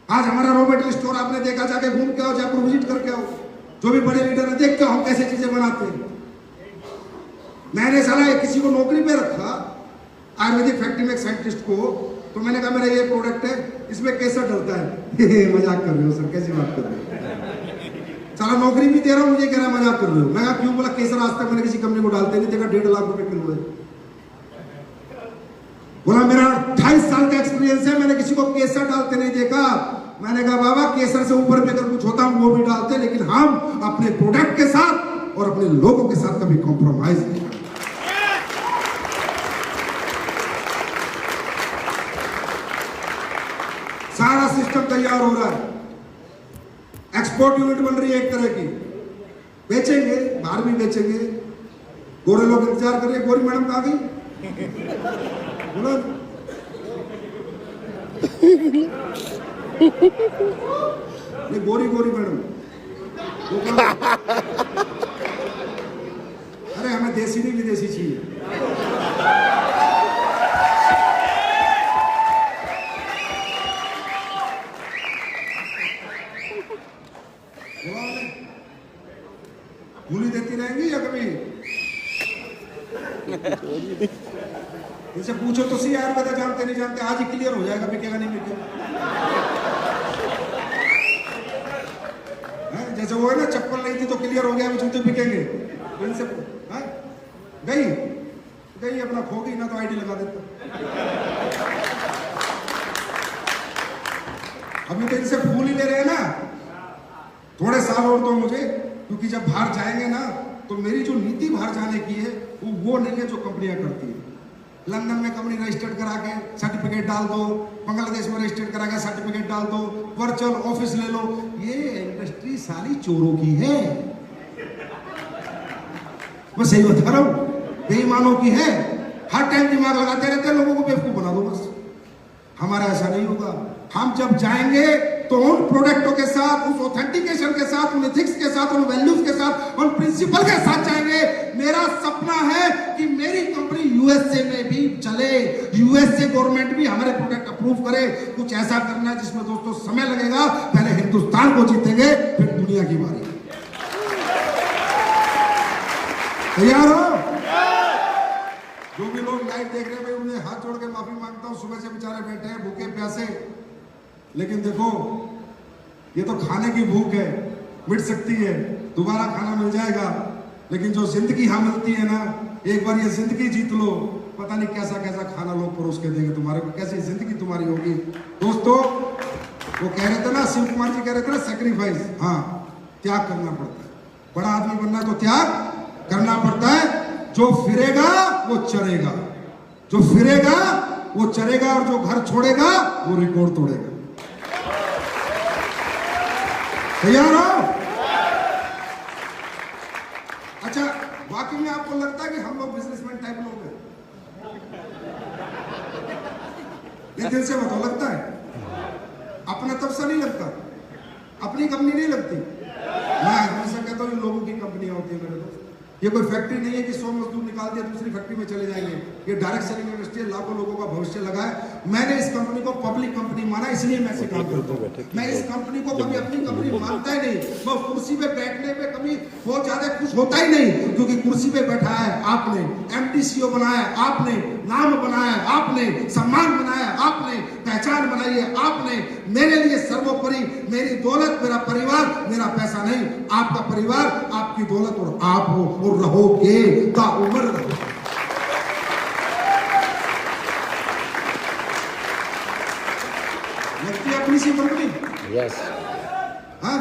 आज हमारा रॉ मटेरियल स्टोर आपने देखा, जाके घूम के आओ, जयपुर विजिट करके आओ, जो भी बड़े लीडर है देख के हम कैसे चीजें बनाते हैं। मैंने साला किसी को नौकरी पे रखा आयुर्वेदिक फैक्ट्री में एक साइंटिस्ट को, तो मैंने कहा मेरा ये प्रोडक्ट है, इसमें केसर डलता है। मजाक कर रहे हो सर, कैसी बात कर रहे हो, साला नौकरी भी दे रहा हूं, मुझे कह रहा मजाक कर रहे हो। मैं कहा क्यों, बोला केसर आज तक मैंने किसी कंपनी को डालते नहीं देखा, 1.5 लाख रुपए किलो है। बोला मेरा 28 साल का एक्सपीरियंस है, मैंने किसी को केसर डालते नहीं देखा। मैंने कहा बाबा केसर से ऊपर भी अगर कुछ होता हम वो भी डालते, लेकिन हम अपने प्रोडक्ट के साथ और अपने लोगों के साथ कभी कॉम्प्रोमाइज नहीं करते। सारा सिस्टम तैयार हो रहा है, एक्सपोर्ट यूनिट बन रही है एक तरह की, बेचेंगे बाहर भी बेचेंगे। गोरे लोग इंतजार कर रहे हैं, गोरी मैडम कहाँ गई, बोलो ये गोरी गोरी मैडम, अरे हमें देसी नहीं विदेशी चाहिए। भूली देती रहेंगी या कभी इनसे पूछो तो सही, आयुर्वेदा जानते नहीं जानते, आज ही क्लियर हो जाएगा बिकेगा नहीं बिकेगा। जैसे वो है ना, चप्पल नहीं थी तो क्लियर हो गया जूते बिकेंगे, इनसे गई गई अपना खो गई ना तो आईडी लगा देता। अभी तो इनसे फूल ही ले रहे हैं ना, थोड़े साल और तो मुझे, क्योंकि जब बाहर जाएंगे ना तो मेरी जो नीति बाहर जाने की है वो नहीं है जो कंपनियां करती है। लंदन में कंपनी रजिस्टर्ड करा के सर्टिफिकेट डाल दो, बांग्लादेश में रजिस्टर्ड करा के सर्टिफिकेट डाल दो, वर्चुअल ऑफिस ले लो, ये इंडस्ट्री सारी चोरों की है। मैं सही बता रहा हूं, बेईमानों की है। हर टाइम दिमाग लगाते रहते हैं, लोगों को बेवकूफ बना दो बस। हमारा ऐसा नहीं होगा। हम जब जाएंगे तो उन प्रोडक्टों के साथ, उस ऑथेंटिकेशन के साथ, उन एथिक्स के साथ, उन वैल्यूज के साथ, उन प्रिंसिपल के साथ जाएंगे। मेरा सपना है कि मेरी कंपनी यूएसए में भी चले, यूएसए गवर्नमेंट भी हमारे प्रोडक्ट अप्रूव करे। कुछ ऐसा करना है जिसमें दोस्तों समय लगेगा, पहले हिंदुस्तान को जीतेंगे फिर दुनिया की बारी। तैयार हो? जो भी लोग लाइव देख रहे हैं, मैं उन्हें हाथ जोड़ के माफी मांगता हूं, सुबह से बेचारे बैठे हैं भूखे प्यासे, लेकिन देखो ये तो खाने की भूख है, मिट सकती है, दोबारा खाना मिल जाएगा। लेकिन जो जिंदगी यहाँ मिलती है ना, एक बार ये जिंदगी जीत लो, पता नहीं कैसा कैसा खाना लोग परोस के देंगे तुम्हारे को, कैसी जिंदगी तुम्हारी होगी। दोस्तों वो कह रहे थे ना, शिव कुमार जी कह रहे थे ना, सेक्रीफाइस, हाँ त्याग करना पड़ता है। बड़ा आदमी बनना है तो त्याग करना पड़ता है। जो फिरेगा वो चरेगा, जो फिरेगा वो चरेगा, और जो घर छोड़ेगा वो रिकॉर्ड तोड़ेगा। तैयार हो? अच्छा, वाकई में आपको लगता है कि हम लोग बिजनेसमैन टाइप लोग हैं? ये दिल से बताओ, लगता है? अपना तब सा नहीं लगता, अपनी कंपनी नहीं लगती। मैं हमेशा कहता हूँ लोगों की कंपनियां होती है मेरे दोस्त। ये कोई फैक्ट्री नहीं है कि 100 मजदूर निकाल दिया दूसरी फैक्ट्री में चले जाएंगे। ये डायरेक्ट सेलिंग इंडस्ट्री है, लाखों लोगों का भविष्य लगा है। मैंने इस कंपनी को पब्लिक कंपनी माना, इसलिए मैं इसे काम करता हूँ। मैं इस कंपनी को कभी अपनी कंपनी मानता ही नहीं। मैं कुर्सी पे बैठने पे कभी बहुत ज्यादा खुश होता ही नहीं, क्योंकि कुर्सी पे बैठा है आपने, एमडी CEO बनाया आपने, नाम बनाया आपने, सम्मान बनाया आपने, पहचान बनाई है आपने। मेरे लिए सर्वोपरि मेरी दौलत, मेरा परिवार, मेरा पैसा नहीं, आपका परिवार, आपकी दौलत और आप हो और रहोगे, ताउम्र रहोगे। लगती है अपनी सी कंपनी? यस। हाँ,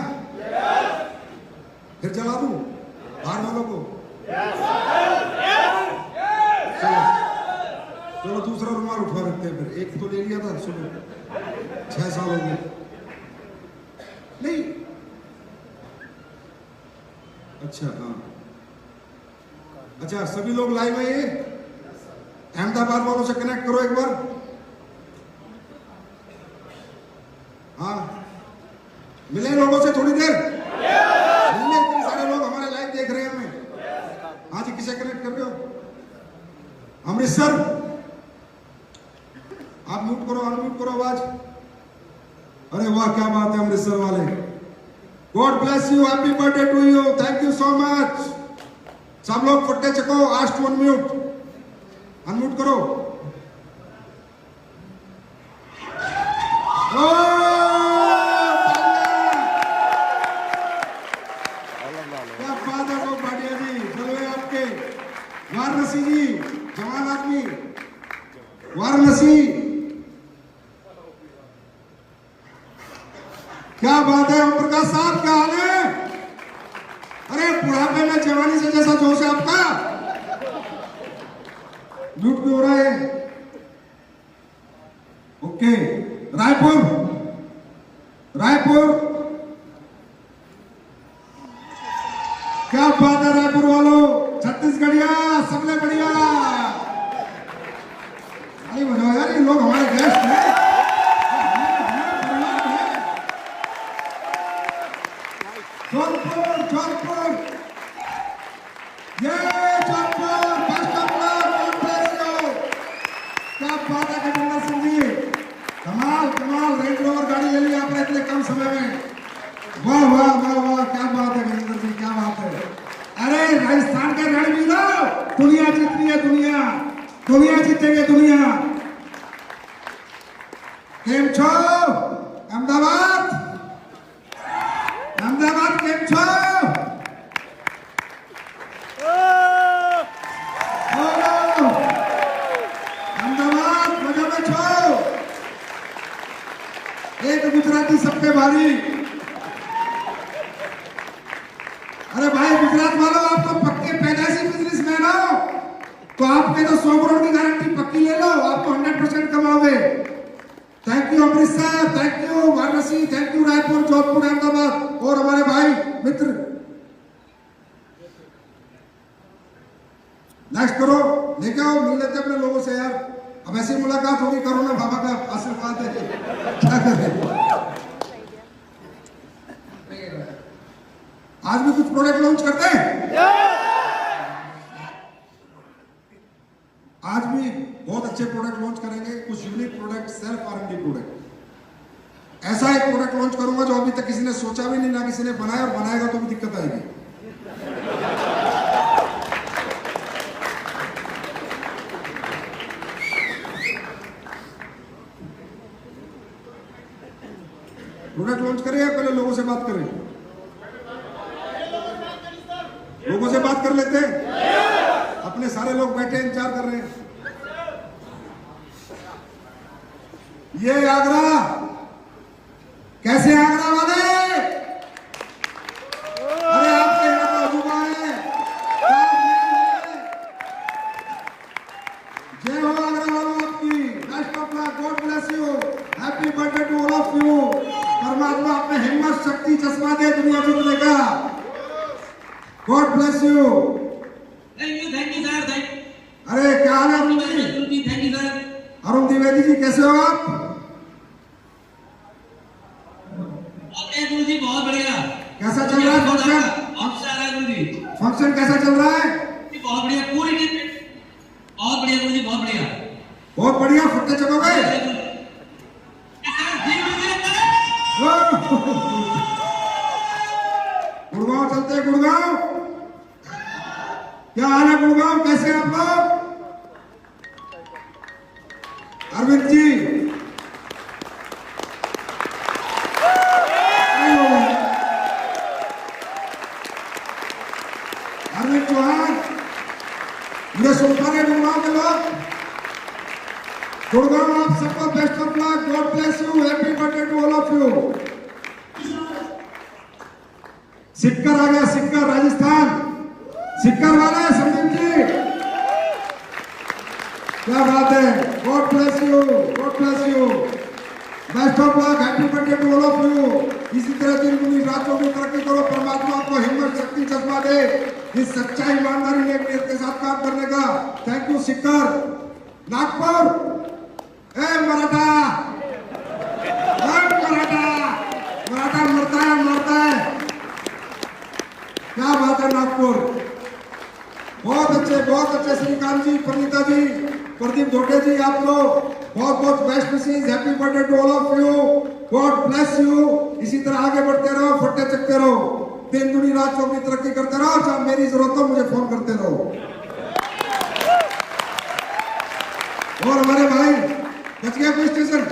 फिर जला दूं बाहर वालों को? चलो दूसरा रुमाल उठवा देते हैं फिर। एक तो ले लिया था, सुनो 6 साल हो गए नहीं। अच्छा हाँ, अच्छा सभी लोग लाइव है। ये अहमदाबाद वालों से कनेक्ट करो एक बार। हाँ, मिले लोगों से थोड़ी देर मिले। इतने सारे लोग हमारे लाइव देख रहे हैं हमें। हाँ जी, किसे कनेक्ट कर रहे हो? अमृतसर, आप म्यूट करो, अनम्यूट करो आवाज। अरे वाह, क्या बात है अमृतसर वाले। God bless you, happy birthday to you, thank you so much. सब लोग फुट्टे चको, आस्ट टू अनम्यूट, अनम्यूट करो। क्या बात है लोग, भाटिया जी जलवे आपके। वाराणसी जी, जवान आदमी वाराणसी, क्या बात है। ओम प्रकाश साहब, क्या हाल है? अरे बुढ़ापे में जवानी से जैसा जोश है आपका। लूट भी हो रहा है। ओके, रायपुर, रायपुर, क्या बात है रायपुर वालों। छत्तीसगढ़िया, सबले बढ़िया। अरे बजाओ यार, ये लोग हमारे गेस्ट हैं। जौनपुर, जौनपुर, ये Jaunpur, best of luck, God bless you. क्या बात है गजेंद्र सिंह जी, कमाल कमाल। रेंज रोवर गाड़ी ले ली आपने इतने कम समय में। वाह वाह वाह वाह, क्या बात है गजेंद्र सिंह, क्या बात है। अरे राजस्थान के रणवीर, दुनिया जीतनी है, दुनिया, दुनिया जीतेंगे दुनिया। केम छो अहमदाबाद, अहमदाबाद केम छो? अहमदाबाद मजा में छो। एक गुजराती सब पे भारी। अरे भाई गुजरात वालों, आप तो पक्के पैदाइशी बिजनेसमैन हो, तो आपके तो 100 करोड़ की गारंटी पक्की ले लो, आप तो 100% कमाओगे। Thank you Amritsar, thank you Varanasi, thank you Raipur, Jodhpur, Ahmedabad और हमारे भाई मित्र। नेक्स्ट करो, लेके आओ, मिल लेते अपने लोगों से यार। अब ऐसी मुलाकात होगी, कोरोना बाबा का आशीर्वाद है, क्या करें। आज भी कुछ प्रोडक्ट लॉन्च करते हैं। आज भी बहुत अच्छे प्रोडक्ट लॉन्च करेंगे, कुछ unique product, self R&D product. ऐसा एक प्रोडक्ट लॉन्च करूंगा जो अभी तक किसी ने सोचा भी नहीं, ना किसी ने बनाया, और बनाएगा तो भी दिक्कत आएगी। प्रोडक्ट लॉन्च करें या पहले लोगों से बात करें? लोगों से बात कर लेते हैं। अपने सारे लोग बैठे इंतजार कर रहे हैं। ये आगरा, कैसे आगरा वाले? अरे आपके यहाँ तो अजूबा है। जय हो आगरा वालों आपकी। Best of luck, God bless you, happy birthday to all of you. परमात्मा अपने हिम्मत, शक्ति, चश्मा दे दुनिया जीतने का। God bless you. Thank you sir, अरे क्या हाल है Arun ji? Thank you sir. Arun Dwivedi ji, कैसे हो आप? गुरु जी बहुत बढ़िया। कैसा चल रहा है फंक्शन? गुरु जी फंक्शन कैसा चल रहा है? बहुत बढ़िया, पूरी टीम बहुत बढ़िया गुरु जी, बहुत बढ़िया, बहुत बढ़िया। फुट्टे चकोगे? गुड़गांव चलते हैं, गुड़गांव। क्या हाल है गुड़गांव, कैसे आप लोग? अरविंद जी, अरविंद चौहान, मुझे सुल्तान गुड़गांव के लोग, गुड़गांव आप सबको best of luck, God bless you, happy birthday to all of you. Sikar आ गया, सिक्कर राजस्थान, सिक्कर वाला संदीप जी, क्या बात है, god bless you, god bless you, best of luck, happy birthday to all of you. इसी तरह दिन दुनी रातों में तरक्की करो, परमात्मा आपको हिम्मत शक्ति चश्मा दे, इस सच्चाई ईमानदारी नेक नीयत के साथ काम करने का। थैंक यू सिक्कर। नागपुर, ए मराठा, मराठा, मराठा मरता है, क्या बात है नागपुर, बहुत अच्छे श्रीकांत जी, प्रणीता जी, प्रदीप धोटे जी, आप लोग बहुत best wishes, happy birthday to all of you, god bless you. इसी तरह आगे बढ़ते रहो, फट्टे चकते रहो, दिन दुनी रात चौकी तरक्की करते रहो, जब मेरी जरूरत हो मुझे फोन करते रहो। और हमारे भाई बच गया कोई स्टेशन,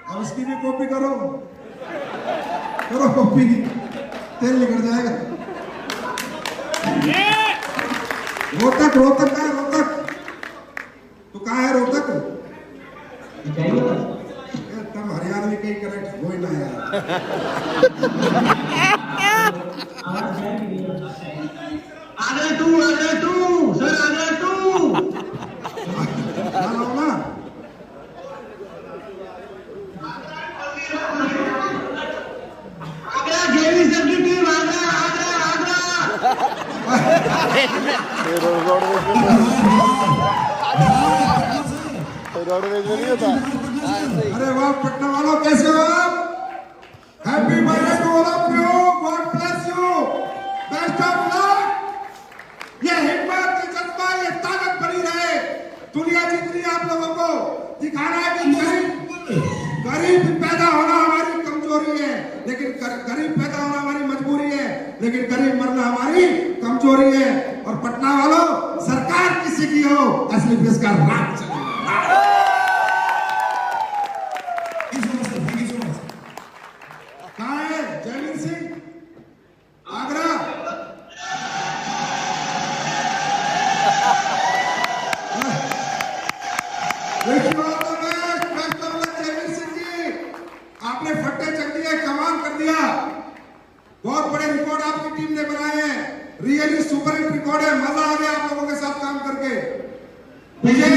अब इसकी भी कॉपी करो कॉपी, तेल निकल जाएगा। रोहतक कहाँ है, रोहतक तो कहाँ है, रोहतक तुम हरियाणवी कहीं करेक्ट हो ही ना यार। आगे टू सर, आगे टू ना जेवी सर की टीम आगरा। रोडवेज में नहीं होता। अरे वाह पटना वालों, कैसे हो आप? Happy birthday to all of you, god bless you, best of luck. ये हिम्मत, ये जज्बा, ये ताकत बनी रहे, दुनिया जितनी आप लोगों को दिखाना है कि गरीब पैदा होना हमारी कमजोरी है, लेकिन गरीब पैदा होना हमारी मजबूरी है, लेकिन गरीब मरना हमारी कमजोरी है। और पटना वालों, सरकार किसी की हो, असली फेस का राज चलेगा। कहाँ है जयवीर सिंह, आगरा? आपने फट्टे चक दिए, कमाल कर दिया, बहुत बड़े रिकॉर्ड आपकी टीम ने बनाए हैं, रियली सुपर हिट रिकॉर्ड है, मजा आ गया आप लोगों के साथ काम करके। मुझे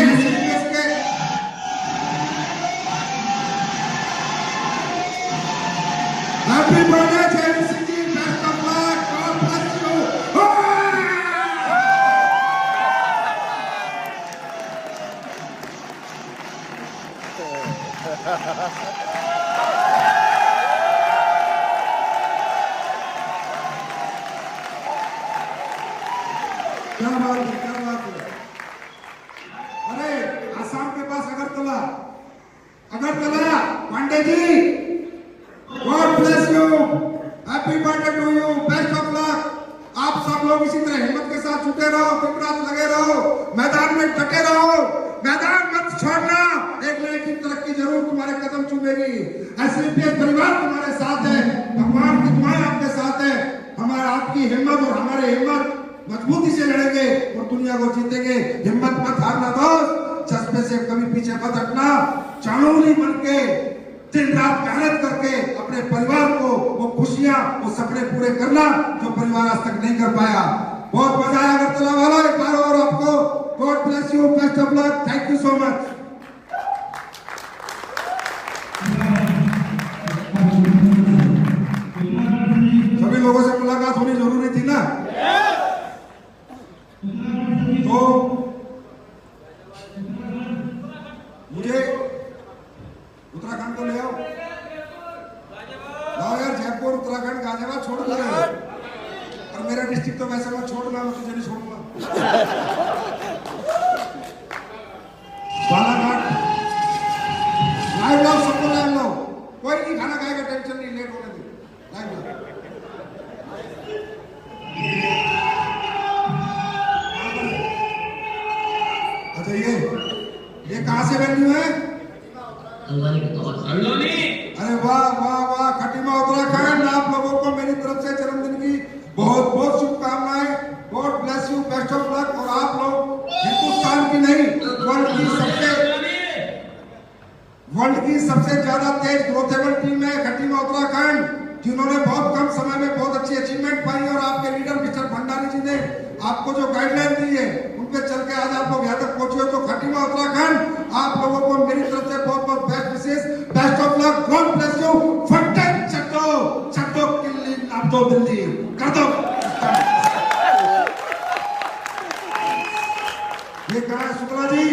happy birthday Jaiveer Singh ji, best of luck, God bless you. क्या बात है, क्या बात है। अरे आसाम के पास Agartala, Pandey ji, God bless you, happy birthday to you, best of luck. आप सब लोग इसी तरह हिम्मत के साथ जुटे रहो, दिन रात लगे रहो, मैदान में डटे रहो, मैदान मत छोड़ना, एक न एक दिन तरक्की जरूर तुम्हारे कदम चूमेगी। एसलीपीएस परिवार तुम्हारे साथ है, भगवान की दुआएं आपके साथ है, हमारा आपकी हिम्मत और हमारे हिम्मत मजबूती से लड़ेंगे और दुनिया को जीतेंगे। हिम्मत मत हारना दोस्त, जज्बे से कभी पीछे मत हटना, चाणूनी बन के दिन रात मेहनत करके अपने परिवार को वो खुशियां, वो सपने पूरे करना जो परिवार आज तक नहीं कर पाया। बहुत मजा आया अगरतला वालों, एक बार और आपको God bless you, best of luck, thank you so much. सभी लोगों से मुलाकात होनी जरूरी थी ना, तो मुझे उत्तराखंड को ले आओ, लाओ यार, जयपुर, उत्तराखंड, गाजियाबाद छोड़ दो और मेरा डिस्ट्रिक्ट तो वैसे मैं छोड़ना, मैं तुझे नहीं छोड़ूंगा। बालाघाट लाइव लाओ, सबको लाइव लाओ, कोई नहीं खाना खाएगा, टेंशन नहीं, लेट होने दो, लाइव लाओ। वेन्यू है? अल्लाह की तौबा अल्लाह अरे वाह वाह वाह, खटीमा उत्तराखंड, आप लोगों को मेरी तरफ से जन्मदिन की बहुत बहुत शुभकामनाएं। God bless you, best of luck. और आप लोग हिंदुस्तान की नहीं, वर्ल्ड की सबसे ज्यादा तेज ग्रोथेबल टीम है खटीमा उत्तराखंड, जिन्होंने बहुत कम समय में बहुत अच्छी अचीवमेंट पाई। और आपके लीडर मिस्टर भंडारी जी ने आपको जो गाइडलाइन दी है उन पे चल के आज आप लोग यहाँ तक पहुंचे हो। तो खटीमा उत्तराखंड, आप लोगों को मेरी तरफ से बहुत बहुत बेस्ट विशेष, best of luck, God bless you. फटेक चट्टो किल्ली नाम दो दिल्ली कर दो। ये कहा है शुक्ला जी,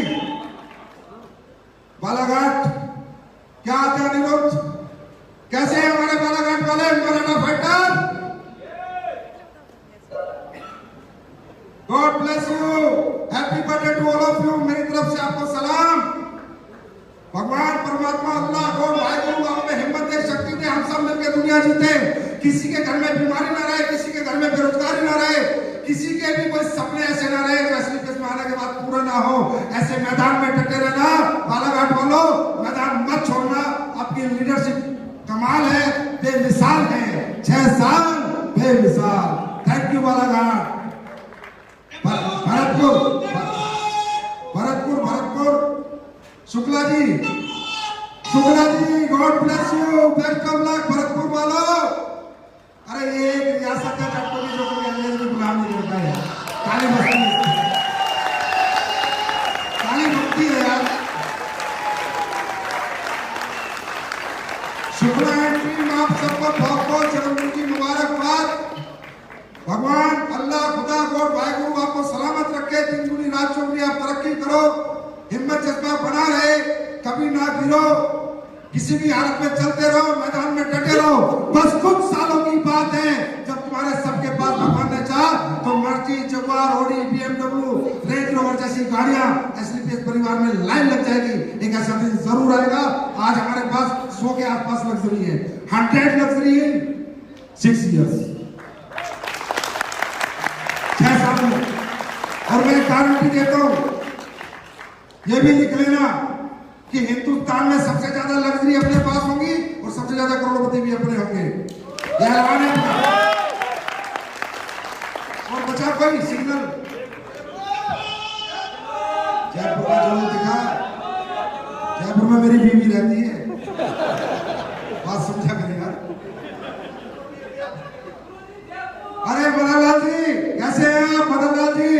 बालाघाट क्या आते हैं अनिरुद्ध? कैसे हैं हमारे बालाघाट वाले Maratha fighter? God bless you, happy birthday to all of you. मेरी तरफ से आपको सलाम। भगवान परमात्मा अल्लाह को वाहिगुरु हमें हिम्मत दे, शक्ति दे, हम सब मिलकर दुनिया जीते। किसी के घर में बीमारी ना रहे, किसी के घर में बेरोजगारी ना रहे, किसी के भी कोई सपने ऐसे ना रहे जो असली किस्म आने के बाद पूरा ना हो। ऐसे मैदान में डटे रहना बालाघाट वालों, मैदान मत छोड़ना। आपकी लीडरशिप कमाल है, बेमिसाल है। 6 साल बेमिसाल। Thank you Balaghat. Bharatpur Shukla ji, God bless you, best of luck Bharatpur वालों। अरे ये एक रियासत है चट्टो की, जो कोई अंग्रेज में गुलाम नहीं करता है। काली भक्ति है यार। शुक्ला एंड टीम, आप सबको बहुत बहुत जन्मदिन की मुबारकबाद। भगवान अल्लाह खुदा गॉड वाहिगुरु आपको सलामत रखे, दिन दुनी रात चौगुनी आप तरक्की करो, हिम्मत जज्बा बना रहे, कभी ना गिरो, किसी भी हालत में चलते रहो, मैदान में डटे रहो। बस कुछ सालों की बात है जब तुम्हारे सबके पास भगवान ने चाहा तो mercy, Jaguar, Audi, BMW, range rover जैसी गाड़ियां एसलीपीएस परिवार में लाइन लग जाएगी। एक ऐसा दिन जरूर आएगा। आज हमारे पास 100 के आसपास लग्जरी है, 100 लग्जरी इन 6 इयर्स, 6 साल में। और मैं गारंटी देता हूं, ये भी लिख लेना कि हिंदुस्तान में सबसे ज्यादा लग्जरी अपने पास होंगी और सबसे ज्यादा करोड़पति भी अपने होंगे। यह ऐलान है अपना। और बचा कोई सिग्नल? जयपुर का जो दिखा, जयपुर में मेरी बीवी रहती है, बात समझा करेगा। अरे मदनलाल जी, कैसे हैं आप? मदनलाल जी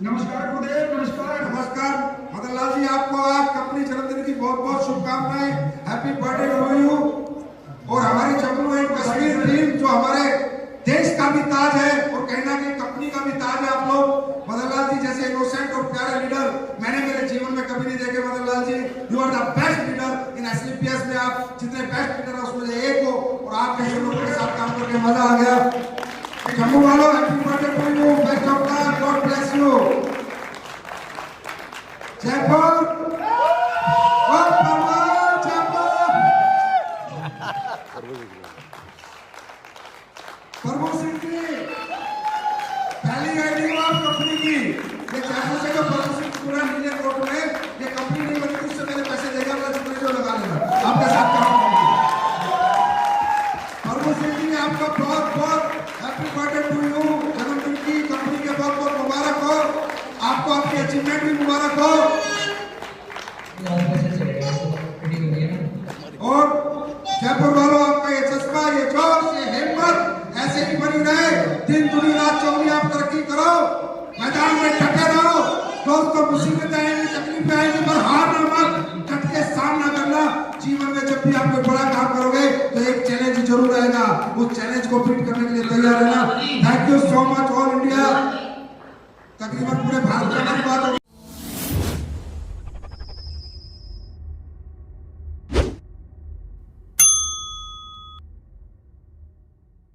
नमस्कार गुरुदेव, नमस्कार मदनलाल जी, आपको आज कंपनी जन्मदिन की बहुत बहुत शुभकामनाएं। Happy birthday to you. और हमारी जम्मू एंड कश्मीर टीम जो हमारे देश का भी ताज है और कहीं ना कहीं कंपनी का भी ताज है आप लोग। मदनलाल जी जैसे इनोसेंट और प्यारे लीडर मैंने मेरे जीवन में कभी नहीं देखे। Madanlal ji, you are the best leader in SLPS में। आप जितने बेस्ट लीडर है उसमें से एक हो, और आपके लोगों के साथ काम करके मजा आ गया। जम्मू वालों, happy birthday to you, best of luck, God bless you. Jaipur, Prabhu Singh ji, पहली आईडी आप कंपनी की। ये जयपुर से जो प्रभु सिंह पूरा नीले कोट में, ये कंपनी नहीं बनी, उससे मैंने पैसे देगा, अपना जितने जो लगा लेना, आपके साथ काम करूंगा। प्रभु सिंह जी, आपका बहुत बहुत हैप्पी बर्थडे टू यू। जन्मदिन की कंपनी के बहुत बहुत मुबारक हो, आपको आपकी अचीवमेंट भी मुबारक हो। और जयपुर वालों, आपका ये जज्बा, ये जोश, ये हिम्मत ऐसे ही बनी रहे। दिन दुनी रात चौगुनी आप तरक्की करो, मैदान में डटे रहो। दोस्तों, मुसीबतें आएंगी, तकलीफें आएंगी, पर हार ना मत, डट के सामना करना। जीवन में जब भी आप कोई बड़ा काम करोगे तो एक चैलेंज जरूर आएगा, उस चैलेंज को फिट करने के लिए तैयार रहना। Thank you so much all India. तकरीबन पूरे भारत में बात होगी।